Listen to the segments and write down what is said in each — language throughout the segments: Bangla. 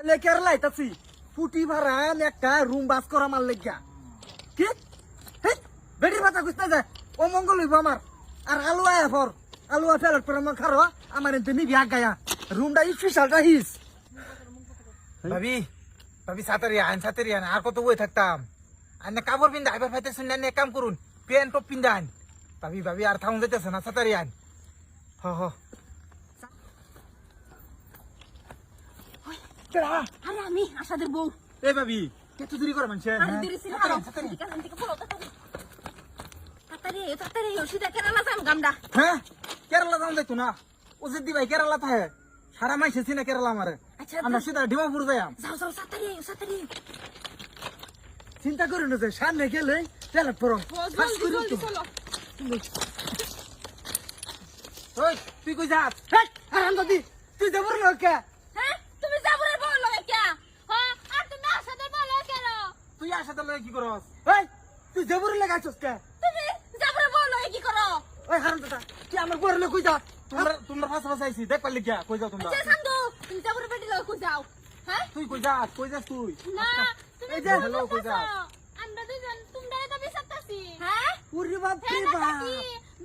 কেরালা আইতাছি ফুটি ভাড়ান একটা রুম বাস করা মার লেগা কি বেটির মাথা খুঁজতে যায় ও মঙ্গল হইব আমার আর আলু আয়া ফর আলু ফেলত পর আমার খারো আমার এতে নিবি আগ গায়া রুমটা স্পেশালটা হিস ভাবি ভাবি সাতারি আন আর কত বই থাকতাম আনে কাপড় পিন্দা এবার ফাইতে শুনে এক কাম করুন প্যান্ট টপ পিন্দান ভাবি ভাবি আর থাউন যাইতেছে না সাতারি আন হ হ আরে আমি আশাদের বউ এ ভাবি কত দেরি করে মানছে আরে দেরি ছিল আরো কারণ থেকে বলো তাড়াতাড়ি ওষুধ কেরালা যাম গামডা হ্যাঁ কেরালা যাও যাইতো না ও যদি ভাই কেরালা থাকে সারা মাইছে সিনা কেরালা আমারে আচ্ছা আমরা সিধা ডিমাপুর যাইম যাও তাড়াতাড়ি চিন্তা করি না যে সামনে গেলে ফেলত পর জলদি চলো ওই তুই কই যাস আরাম দাদি তুই যাবো কে হ্যাঁ তুমি যাবরের বউ লগে কে হ্যাঁ আর তুমি আশাদের বউ লগে কেন তুই আসাতে লগে কি করস এই তুই যাবো লাগাইছস কে তুমি যাবরের বউ লগে কি করো ওই হারাম দাদা তুই আমার বড় কই যা তোমরা ফাঁসা আইছি দেখ পারলি গিয়া কই যাও তোমরা আচ্ছা সান্দু তুমি যাবরের বেটি লগে কই যাও হ্যাঁ তুই কই যাস তুই না তুমি এই যে হ্যালো কই যাস আমরা দুজন তোমরা এটা বিচারতাছি হ্যাঁ উরি বাপ রে হ্যাঁ বাপ কি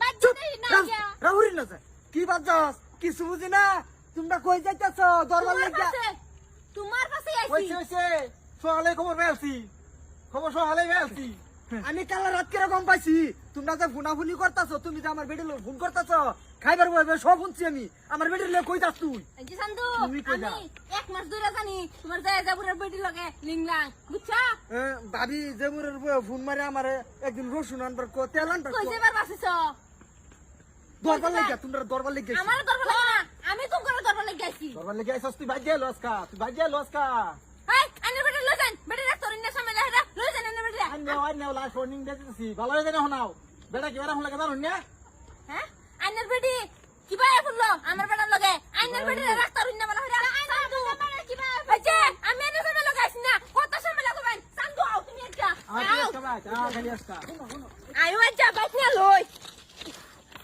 বাচ্চাদের না গিয়া রাহুরি না যায় কি বাজাস কিছু বুঝি না তোমরা কই যাইতাছ দরবার লাগিয়া তোমার কাছে ওইছে আইছি ওইছে সকালে খবর পেয়েছি খবর সকালে পেয়েছি আমি কাল রাত কিরকম পাইছি তোমরা যে ফোনাফুনি করতাছ তুমি যে আমার বেডে ফোন করতাছ খাইবার বইবে সব শুনছি আমি আমার বেডে কই যাস তুই এই যে সান্দু তুমি কই যাও? আমি এক মাস ধরে জানি তোমার যায় যাবরের বেটি লগে লিংলাং বুঝছা ভাবি যে মোর ফোন মারে আমারে একদিন রসুন আনবার তেল আনবার কই যাবার বাসিছ দরবার লাগিয়া তোমরা দরবার লাগিয়া আমার দরবার লাগে না আমি কোন করে দরবার লাগে আইছি দরবার লেগে আইছস তুই বাজ্যে লসকা এই আইনের বেটি লই যান বেটি রাখ তোর ইন্না সামনে হেডা লই যান আইনের বেটি আন্নে লাস্ট ওয়ার্নিং দিতেছি ভালো হয়ে জানি হনাও বেটা কি বেটা হন লাগে জানো না হ্যাঁ আইনের বেটি কিবা ফুললো আমার বেটার লগে আইনের বেটি রাখ তোর ইন্না বলা হেডা সান্দু কিবা আচ্ছা আমি আইনের সামনে লগে আইছি না কত সামনে লাগাবেন সান্দু আও তুমি একটা খালি আসকা আইও আচ্ছা বাইক নিয়ে লই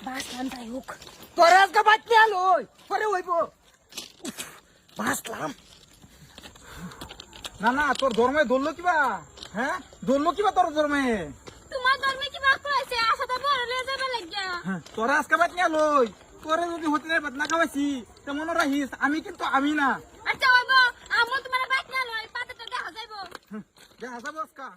বাস নাম তাই হোক তোরা আজকে বাচ্চা লই পরে হইব বাসলাম না তোর ধর্মে ধরলো কিবা হ্যাঁ ধরলো কিবা তোর ধর্মে তোমার ধর্মে কি বাক কইছে আশাটা বড় লয়ে যাবে লাগিয়া তোরা আজকে বাদ নিয়ে লই তোরে যদি হোটেলের ভাত না খাওয়াইছি তে মনে রাখিস আমি কিন্তু আমি না আচ্ছা হইব আমো তোমার বাইক না লই পাতে তো দেখা যাইবো দেখা যাবো আজকা